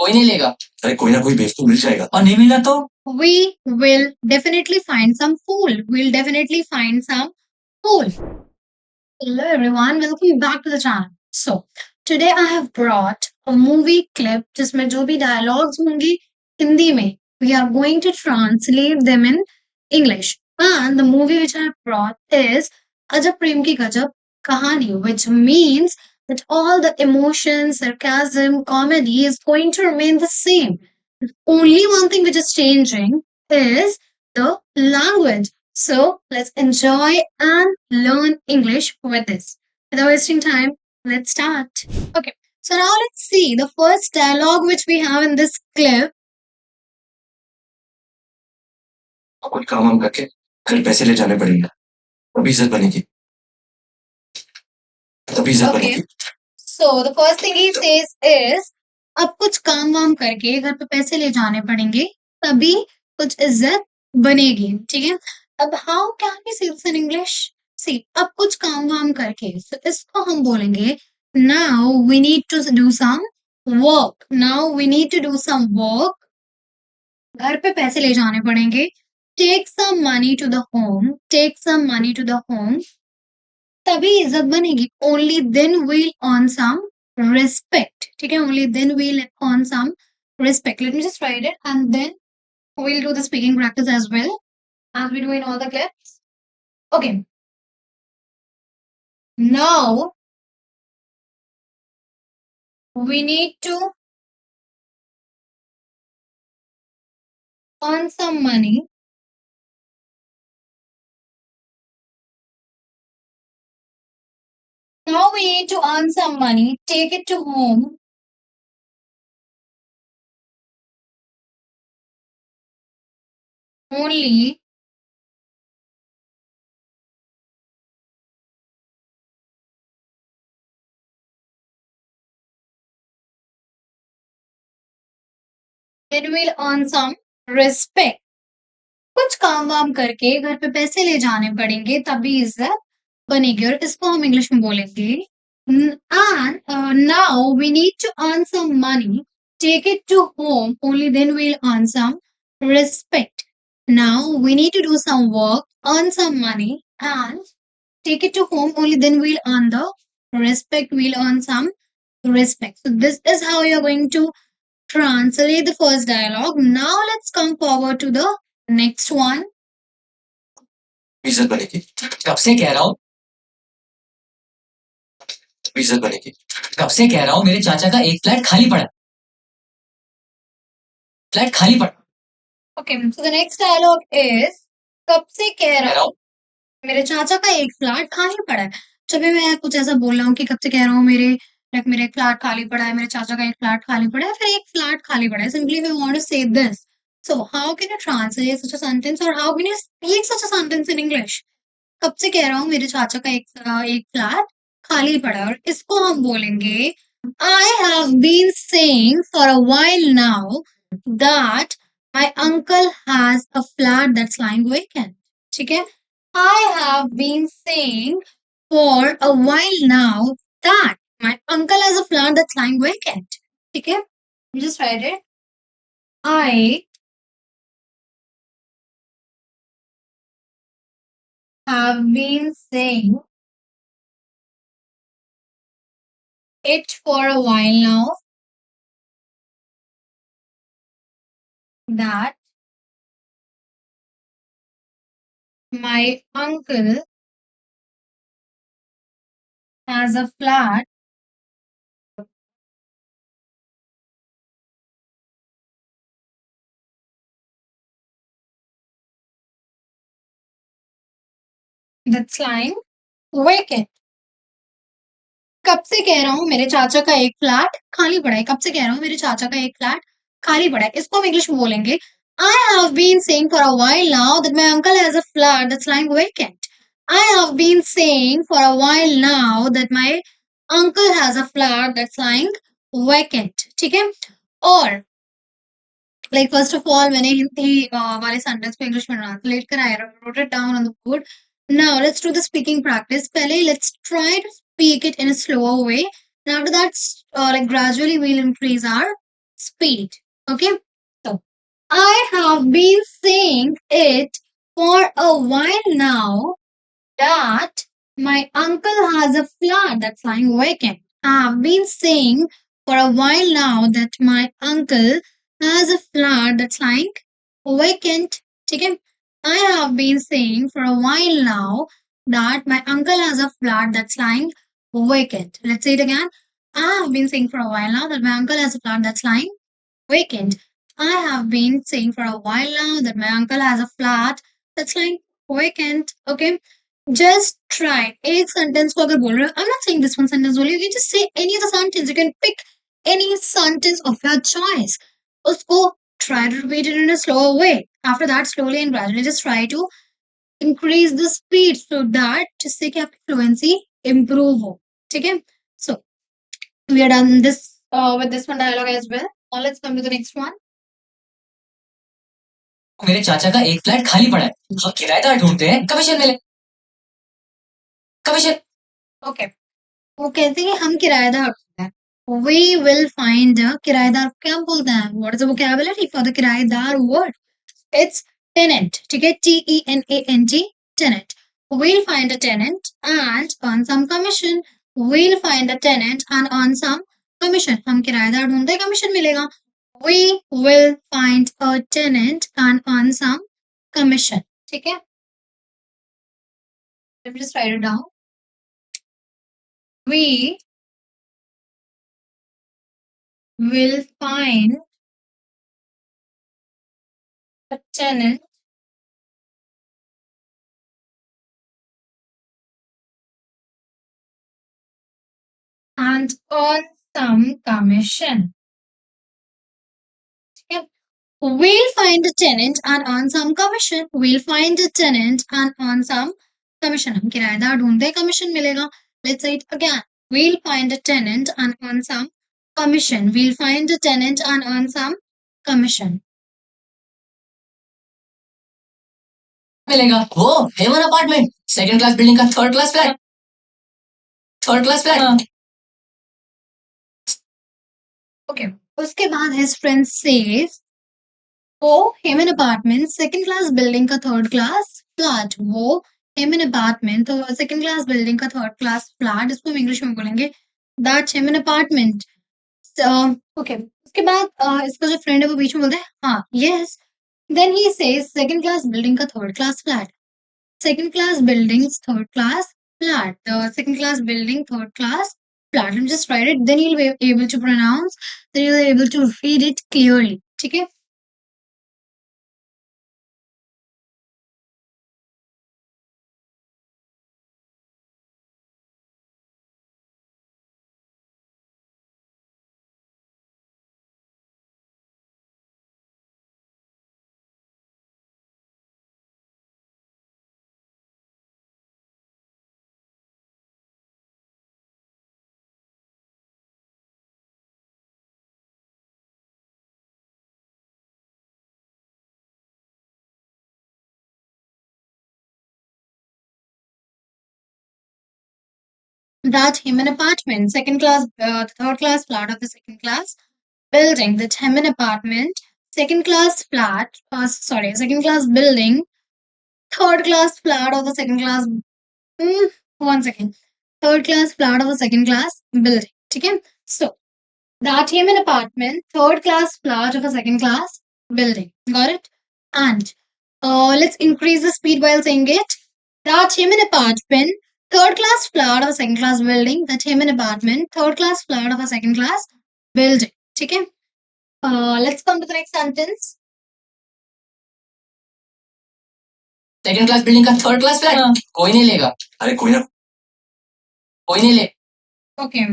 कोई नहीं लेगा। अरे कोई ना कोई बेवकूफ मिल जाएगा। और नहीं मिला तो? We will definitely find some fool. We'll definitely find some fool. Hello everyone, welcome back to the channel. So, today I have brought a movie clip जिसमें जो भी dialogues होंगे हिंदी में, we are going to translate them in English. And the movie which I have brought is Ajab Prem Ki Gajab Kahani, which means that all the emotions, sarcasm, comedy is going to remain the same. Only one thing which is changing is the language. So let's enjoy and learn English with this. Without wasting time, let's start. Okay, so now let's see the first dialogue which we have in this clip. कुछ काम वाम करके कल पैसे ले जाने पड़ेंगे, तभी इज्जत बनेगी, तभी इज्जत Okay, बनेगी। so the first thing he says is अब कुछ काम वाम करके घर पे पैसे ले जाने पड़ेंगे तभी कुछ इज्जत बनेगी, ठीक है। अब how can we say this in English? See अब कुछ काम वाम करके, so इसको हम बोलेंगे now we need to do some work. Now we need to do some work, घर पे पैसे ले जाने पड़ेंगे। Take some money to the home, take some money to the home, तभी इज्जत बनेगी। Only then will earn some respect, ठीक है। Only then will earn some respect. Late me just write it and then we'll do the speaking practice as well as we do in all the clips. Okay. Now we need to earn some money. Now we need to earn some money, take it to home. Only then we'll earn some respect. कुछ काम वाम करके घर पे पैसे ले जाने पड़ेंगे तभी इज्जत बनेगी, और इसको हम इंग्लिश में बोलेंगे and now we need to earn some money, take it to home, only then we'll earn some respect. Now we need to do some work, earn some money and take it to home, only then we'll earn the respect, we'll earn some respect. So this is how you're going to translate the first dialogue. Now let's come forward to the next one. इज्जत बनेगी, कब से कह रहा हूँ, तभी इज्जत बनेगी। कब से कह रहा हूँ, मेरे चाचा का एक फ्लैट खाली पड़ा है। फ्लैट खाली पड़ा। Okay, so the next dialogue is कब से कह रहा हूँ मेरे चाचा का एक फ्लैट खाली पड़ा है। जब भी मैं कुछ ऐसा बोल रहा हूँ कि कब से कह रहा हूँ मेरे मेरे एक फ्लैट खाली पड़ा है, मेरे चाचा का एक फ्लैट खाली पड़ा है, फिर एक फ्लैट खाली पड़ा है। Simply we want to say this. So how can you translate such a sentence or how can you speak such a sentence in English? कब से कह रहा हूँ मेरे चाचा का एक फ्लैट खाली पड़ा है, और इसको हम बोलेंगे I have been saying for a while now that my uncle has a flat that's lying vacant. ठीक है। I have been saying for a while now that my uncle has a flat that's lying vacant. ठीक है। You just write it. I have been saying it for a while now that my uncle has a flat that's lying vacant. कब से कह रहा हूँ मेरे चाचा का एक फ्लैट खाली पड़ा है। कब से कह रहा हूँ मेरे चाचा का एक फ्लैट खाली पड़ा है, इसको हम इंग्लिश में बोलेंगे I have been saying for a while now that my uncle has a flat that's lying vacant. I have been saying for a while now that my uncle has a flat that's lying vacant. ठीक है। और like first of all मैंने हिंदी वाले sentence को English में translate करा, I wrote it down on the board. Now let's do the speaking practice. पहले let's try to speak it in a slower way. And after that, like gradually we'll increase our speed. Okay, so I have been saying it for a while now that my uncle has a flat that's lying vacant. I have been saying for a while now that my uncle has a flat that's lying vacant. ठीक है? I have been saying for a while now that my uncle has a flat that's lying vacant. Let's say it again. I have been saying for a while now that my uncle has a flat that's lying vacant. I have been saying for a while now that my uncle has a flat that's lying vacant. Okay. Just try एक sentence को अगर बोल रहे हो I'm not saying this one sentence only, you can just say any of the sentence, you can pick any sentence of your choice, उसको try to repeat it in a slower way. After that slowly and gradually just try to increase the speed so that जिससे कि आपकी fluency improve हो. ठीक है? So we are done this with this one dialogue as well. Now let's come to the next one. मेरे चाचा का एक फ्लैट खाली पड़ा है, हम किराएदार ढूंढते हैं, कमीशन मिले। कमीशन। Okay. वो कहते हैं कि हम किराएदार ढूंढते हैं। We will find a किराएदार को क्या बोलते हैं? What is the vocabulary for the किराएदार word? It's tenant. ठीक है? T-E-N-A-N-T. Tenant. We'll find a tenant and earn some commission. We'll find a tenant and earn some commission. हम किराएदार ढूंढते हैं, कमीशन मिलेगा। We will find a tenant and earn some commission. ठीक है? Let me just write it down. We will find a tenant and earn some commission. ठीक है? We'll find a tenant and earn some commission. We'll find a tenant and earn some commission. हम किराएदार ढूंढते हैं, commission मिलेगा. Let's say it again. We'll find a tenant and earn some commission. We'll find a tenant and earn some commission. मिलेगा वो हेवन apartment, second class building का third class flat. Third class flat. Okay. उसके बाद his friend says, वो हेमन apartment second class building का third class flat, वो हेमन अपार्टमेंट तो सेकंड क्लास बिल्डिंग का थर्ड क्लास फ्लैट, इसको हम इंग्लिश में बोलेंगे दैट हेमन अपार्टमेंट। ओके, उसके बाद इसका जो फ्रेंड है वो बीच में बोलता है हाँ yes, then he says second class building का third class flat, second class building third class flat, second class building third class flat. Let me just write it. Then you'll be able to pronounce. Then you'll be able to read it clearly. ठीक है? That Heman apartment, second class, third class flat of the second class building. That Heman apartment, second class flat, second class building, third class flat of the second class. One second, third class flat of the second class building. Okay, so that Heman apartment, third class flat of a second class building. Got it? And let's increase the speed while saying it. That Heman apartment, third class flat of a second class building. That Heman apartment, third class flat of a second class building. Okay? Let's come to the next sentence. Second class building का third class flat कोई नहीं लेगा। अरे कोई ना, कोई नहीं ले। Okay.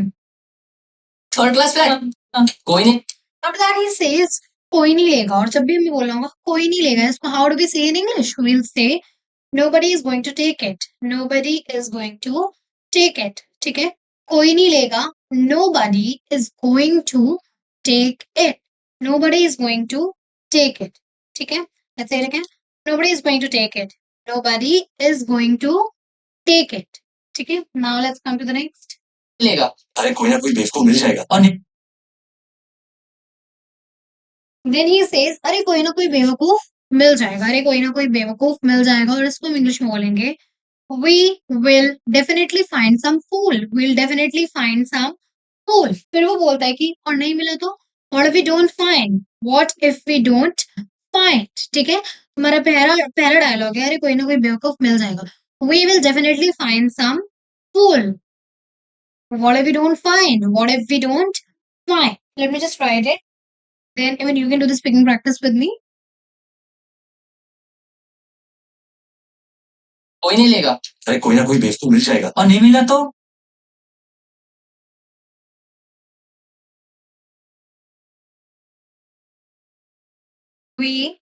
थर्ड क्लास फ्लैट कोई नहीं। After that he says कोई नहीं लेगा, और जब भी मैं बोलूंगा कोई नहीं लेगा, इसको how do we say in English? We'll say nobody is going to take it. Nobody is going to take it. ठीक है? कोई नहीं लेगा. Nobody is going to take it. Nobody is going to take it. ठीक है? Let's say it again. Nobody is going to take it. Nobody is going to take it. ठीक है? Now let's come to the next. लेगा। अरे कोई ना कोई बेवकूफ मिल जाएगा। और नहीं देन ही सेज अरे कोई ना कोई बेवकूफ मिल जाएगा, अरे कोई ना कोई बेवकूफ मिल जाएगा, और इसको हम इंग्लिश में बोलेंगे we will definitely find some fool, we'll definitely find some fool। फिर वो बोलता है कि और नहीं मिला तो what if we don't find, what if we don't find। ठीक है, हमारा पहला पहला डायलॉग है, अरे कोई ना कोई बेवकूफ मिल जाएगा, we will definitely find some fool। what if we don't find, what if we don't find, let me just write it, then even you can do the speaking practice with me। कोई नहीं लेगा अरे कोई ना कोई बेवकूफ मिल जाएगा। और नहीं मिला तो we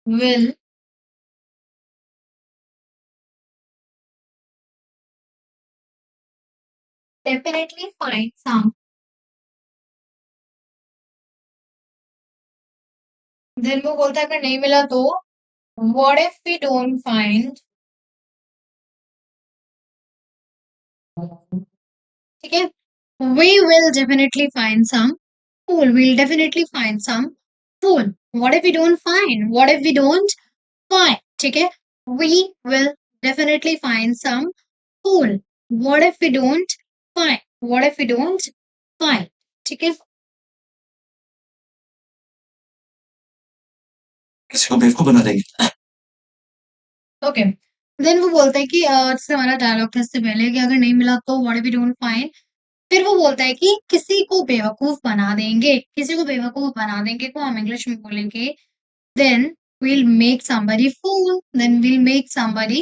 will definitely find some, then वो बोलता है अगर नहीं मिला तो what if we don't find, ठीक है, we will definitely find some fool, we'll definitely find some fool। what if we don't find, what if we don't find, ठीक है, we will definitely find some fool। what if we don't find, what if we don't find, ठीक है। किसी को बेवकूफ बना देंगे। Okay, then वो बोलता है कि जैसे हमारा डायलॉग था इससे पहले कि अगर नहीं मिला तो what if we don't find, फिर वो बोलता है कि किसी को बेवकूफ बना देंगे, किसी को बेवकूफ बना देंगे को हम इंग्लिश में बोलेंगे then we'll make somebody fool, then we'll make somebody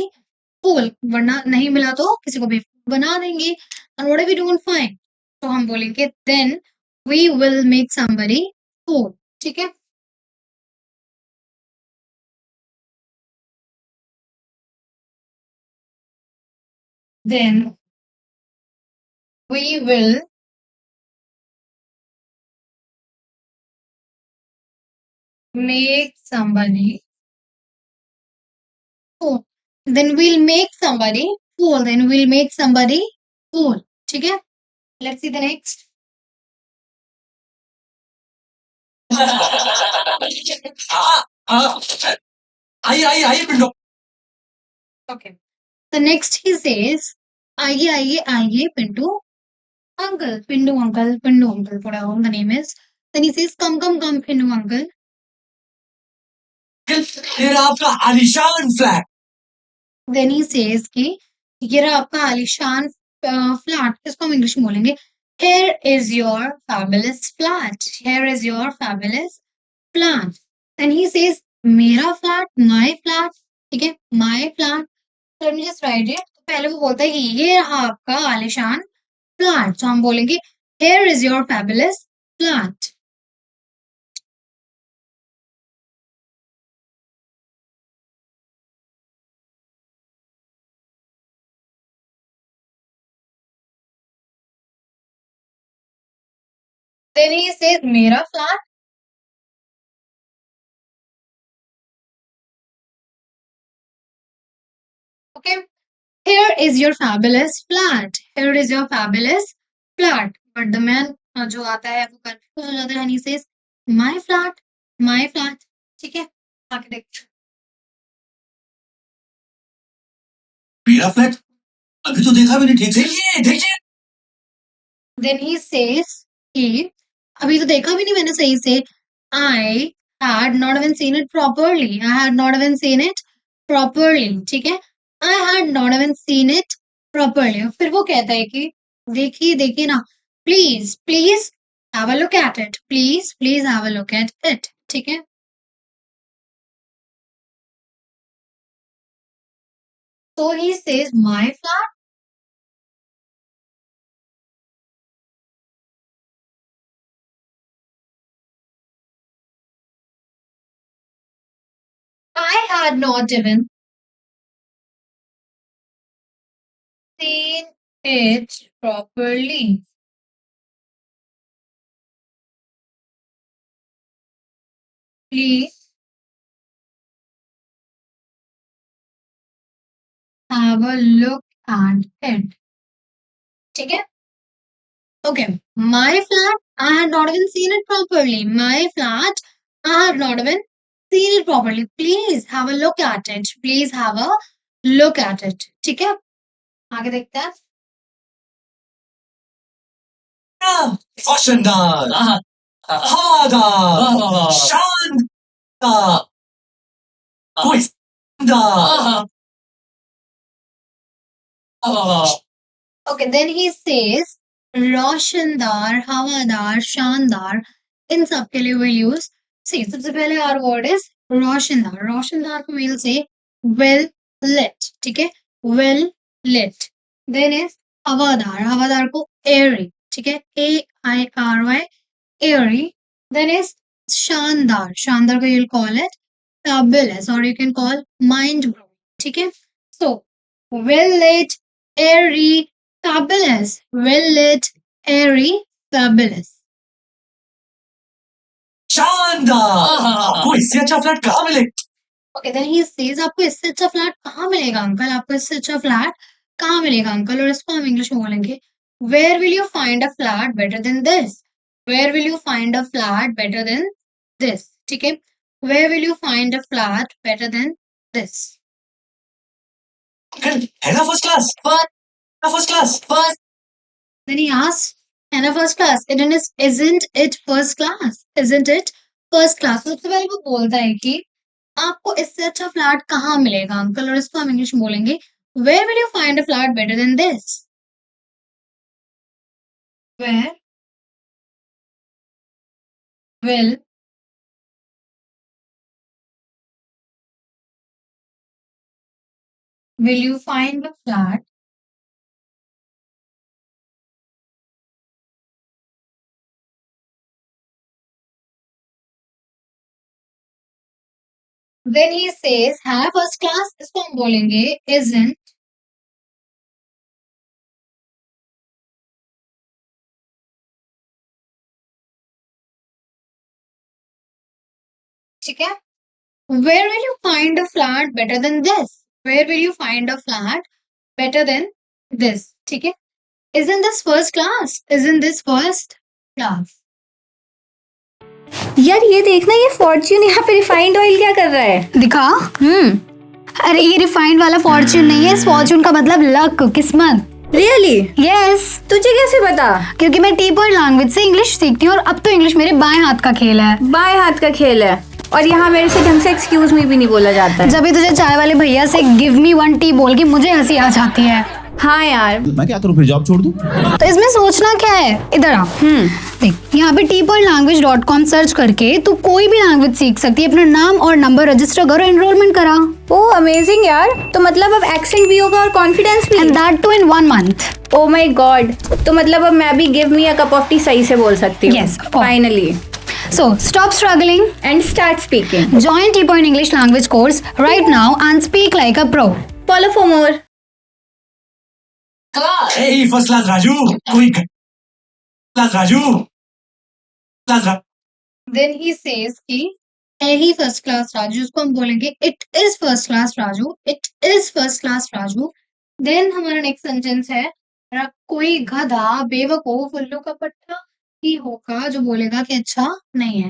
fool। वरना नहीं मिला तो किसी को बेवकूफ बना देंगे, and what if we don't find, तो हम बोलेंगे then we will make somebody fool। ठीक है, then we will make somebody fool, then we'll make somebody fool, then we'll make somebody fool। ठीक है, let's see the next। आइए आइए आइए पिंडो। Okay, the next he says आइए आइए आइए Pintu uncle, Pindu uncle, whatever the name is। then he says come come come Pindu uncle। फिर आपका आलिशान फ्लैट। then he says कि ये रहा आपका आलिशान फ्लैट, इसको हम इंग्लिश में बोलेंगे here is your fabulous flat, here is your fabulous flat। then he says मेरा फ्लैट, my flat, ठीक है, my flat। let me just write it। तो पहले वो बोलता है कि ये रहा आपका आलिशान फ्लैट, तो हम बोलेंगे here is your fabulous flat। then he says मेरा flat, okay, here is your fabulous flat, here is your fabulous flat। but the man जो आता है वो कंफ्यूज हो जाता है and he says my flat, my flat। ठीक है, आगे देखते हैं। मेरा फ्लैट अभी तो देखा भी नहीं ठीक से। देखिए देखिए। then he says कि अभी तो देखा भी नहीं मैंने सही से, I had not even seen it properly, I had not even seen it properly। ठीक है, I had not even seen it properly। और फिर वो कहता है कि देखिए देखिए ना, please please have a look at it, please please have a look at it। ठीक है, so he says my flat, I had not even seen it properly, please have a look at it। ठीक है, Okay, my flat, I had not even seen it properly. My flat, I had not even seen it properly. Please have a look at it. Please have a look at it. ठीक है? आगे देखते हैं. रोशनदार, हाँ, हवादार, वाह, वाह, वाह। शानदार, कोई शानदार, हाँ, वाह, वाह। Okay, then he says रोशनदार, हवादार, शानदार. इन सब के लिए we'll use. See, सबसे पहले our word is रोशनदार. रोशनदार को we'll say well lit. ठीक है? Well lit. Then is हवादार. हवादार को airy. ठीक है? A-I-R-Y. Airy. Then is शानदार. शानदार को you'll call it fabulous or you can call mind blowing. ठीक है? So, well lit, airy, fabulous. Well lit, airy, fabulous. शानदार, आपको इससे अच्छा फ्लैट कहाँ मिलेगा? Okay, then he says आपको इससे अच्छा फ्लैट कहाँ मिलेगा अंकल? आपको इससे अच्छा फ्लैट कहाँ मिलेगा अंकल? और इसको हम इंग्लिश में बोलेंगे Where will you find a flat better than this? Where will you find a flat better than this? ठीक है? Where will you find a flat better than this? है ना first class, first class, First, Then he asks, Anna first class. Isn't it first class? Isn't it first class? तो सबसे पहले वो बोलता है कि आपको इससे अच्छा फ्लैट कहाँ मिलेगा अंकल? और इसको हम इंग्लिश में बोलेंगे Where will you find a flat better than this? Where will you find a flat then he says है first class. इसको हम बोलेंगे isn't ठीक है? Where will you find a flat better than this? Where will you find a flat better than this? ठीक है? Isn't this first class? Isn't this first class? यार ये देखना, ये फॉर्च्यून यहाँ पे रिफाइंड ऑयल क्या कर रहा है? दिखा. अरे ये रिफाइंड वाला फॉर्च्यून नहीं है. इस फॉर्च्यून का मतलब लक, किस्मत. रियली? यस. तुझे कैसे पता? क्योंकि मैं टी पॉइंट लैंग्वेज से इंग्लिश सीखती हूँ और अब तो इंग्लिश मेरे बाएं हाथ का खेल है. बाएं हाथ का खेल है और यहाँ मेरे से ढंग से एक्सक्यूज मी भी नहीं बोला जाता है. जब भी तुझे चाय वाले भैया से गिव मी वन टी बोल के मुझे हंसी आ जाती है. हाँ यार. मैं क्या करूं, फिर जॉब छोड़ दूं? तो इसमें सोचना क्या है? इधर आ. देख यहाँ पे tpointlanguage.com सर्च करके तू कोई भी लैंग्वेज सीख सकती है. अपना नाम और नंबर रजिस्टर करो, एनरोलमेंट करा. ओह अमेजिंग यार. तो मतलब अब एक्सेंट भी होगा और कॉन्फिडेंस भी. And that too in 1 month. Oh my God. तो मतलब अब मैं भी give me a cup of tea सही से बोल सकती हूँ. Yes, of course. Finally. So stop struggling. And start speaking. Join T Point English language course right now and speak like a pro. Follow for more. class. Hey first class Raju, कोई class Raju, class Then he says कि ही first class Raju. उसको हम बोलेंगे it is first class Raju. It is first class Raju. Then हमारा next sentence है कोई गधा बेवकूफ उल्लू का पट्टा ही होगा जो बोलेगा कि अच्छा नहीं है.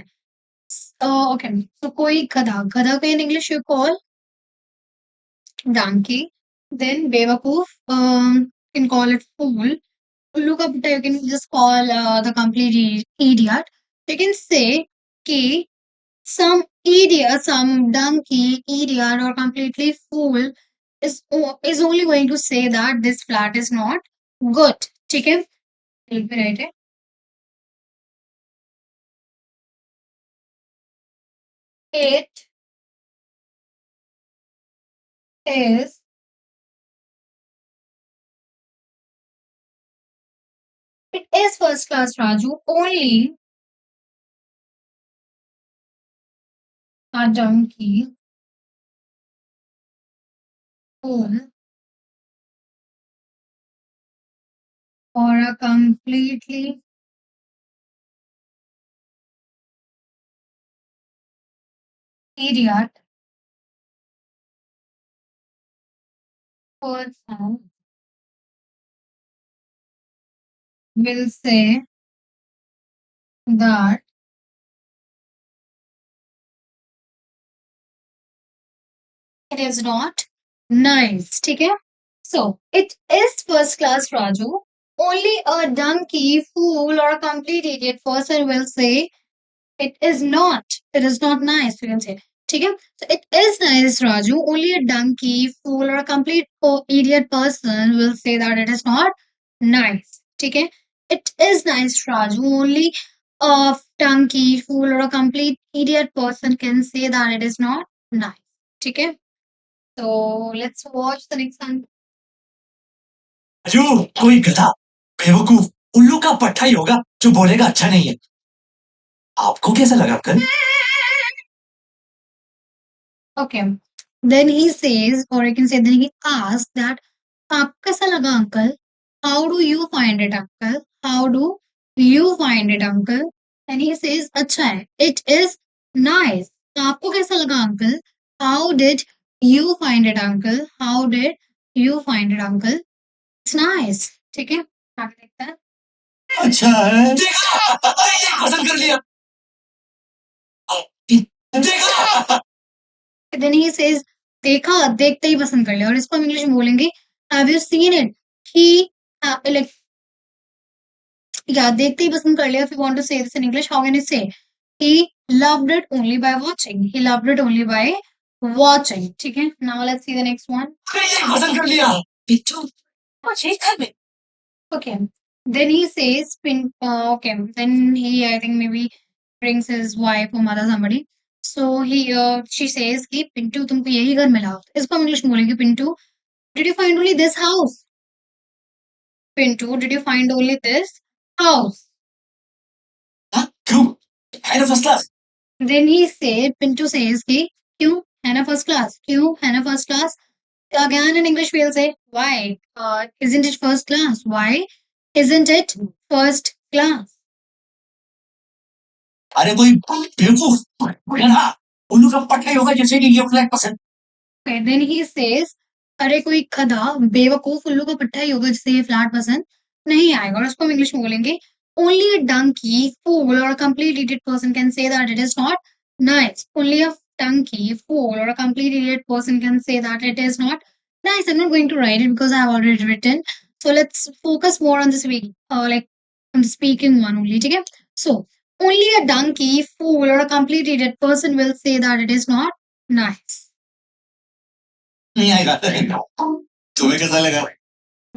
ओके, तो कोई गधा. गधा को in English you call donkey. Then बेवकूफ can call it fool. उल्लू का पट्टा you can just call the complete idiot. You can say कि some idiot, some donkey, idiot or completely fool is only going to say that this flat is not good. ठीक है? Help me write it. It is first class Raju. Only a donkey, fool or a completely idiot person will say that it is not nice. ठीक है? So, it is first class, Raju. Only a donkey, fool, or a complete idiot person will say it is not. It is not nice. You can say. ठीक है? So, it is nice, Raju. Only a donkey, fool, or a complete idiot person will say that it is not nice. ठीक है? It is nice, Raju. Only a donkey, fool, or a complete idiot person can say that it is not nice. ठीक है? So let's watch the next one. Raju कोई गधा बेवकूफ उल्लू का पट्टा ही होगा जो बोलेगा अच्छा नहीं है। आपको कैसा लगा uncle? Okay. Then he says, or I can say, then he asks that, आपको कैसा लगा uncle? How do you find it, uncle? How do you find it, uncle? And he says, अच्छा है. It is nice. आपको कैसा लगा uncle? How did you find it, uncle? How did you find it, uncle? It's nice. ठीक है? आगे देखते हैं. अच्छा है। देखा ये पसंद कर लिया। देखा Then he says, देखा देखते ही पसंद कर लिया और इसको हम इंग्लिश में बोलेंगे have you seen it he like yeah देखते ही पसंद कर लिया if you want to say this in English how can you say he loved it only by watching he loved it only by watching ठीक है now let's see the next one ये पसंद कर लिया। पिच्चू में okay then he says okay then he I think maybe brings his wife or mother somebody so he she says कि पिंटू तुमको यही घर मिला इसको हम इंग्लिश में बोलेंगे Pintu did you find only this house Pintu, did you find only this house? क्यों है ना first class. Then he said, Pintu says कि क्यों है ना first class? क्यों है ना first class? Again in English we'll say why? Isn't it first class? Why isn't it first class? अरे कोई बेवकूफ गधा उल्लू का पट्टा ही होगा जैसे कि ये फ्लैट पसंद। Okay, then he says अरे कोई खधा बेवकूफ उल्लू का पट्टा ही होगा जिससे ये फ्लैट पसंद नहीं आएगा और उसको हम इंग्लिश में बोलेंगे only a donkey fool or a complete idiot person can say that it is not nice only a donkey fool or a complete idiot person can say that it is not nice I'm not going to write it because I have already written so let's focus more on this week like on the speaking one only ठीक है so only a donkey fool or a complete idiot person will say that it is not nice नहीं आएगा। तुम्हें कैसा लगा?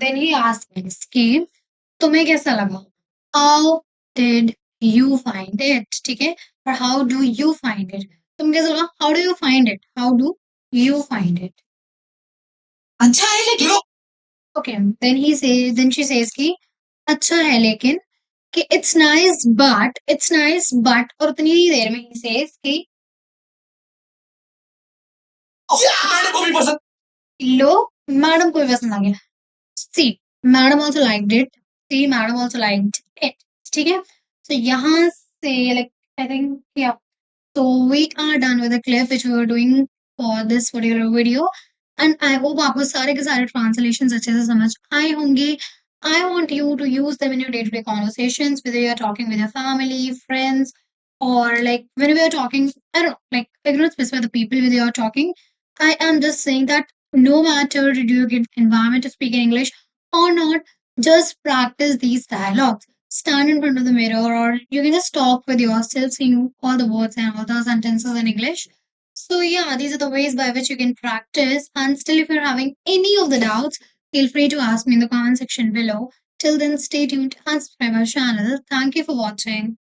Then he asks कि तुम्हें कैसा लगा? How did you find it? ठीक है? और how do you find it? तुम्हें कैसा लगा? How do you find it? How do you find it? अच्छा है लेकिन Okay. Then she says कि अच्छा है लेकिन कि it's nice but और उतनी ही देर में he says कि मैडम को भी पसंद। लो मैडम को भी पसंद आ गया see madam also liked it see madam also liked it ठीक है तो यहाँ से like I think yeah so we are done with the clip which we were doing for this particular video and I hope आपको सारे के सारे translations अच्छे से समझ आए होंगे I want you to use them in your day-to-day conversations whether you are talking with your family friends or like whenever you're talking I don't know like I cannot specify the people with you are talking I am just saying that no matter did you get environment to speak in English or not, just practice these dialogues. Stand in front of the mirror or you can just talk with yourself, saying all the words and all the sentences in English. So yeah, these are the ways by which you can practice. And still, if you're having any of the doubts, feel free to ask me in the comment section below. Till then, stay tuned and subscribe our channel. Thank you for watching.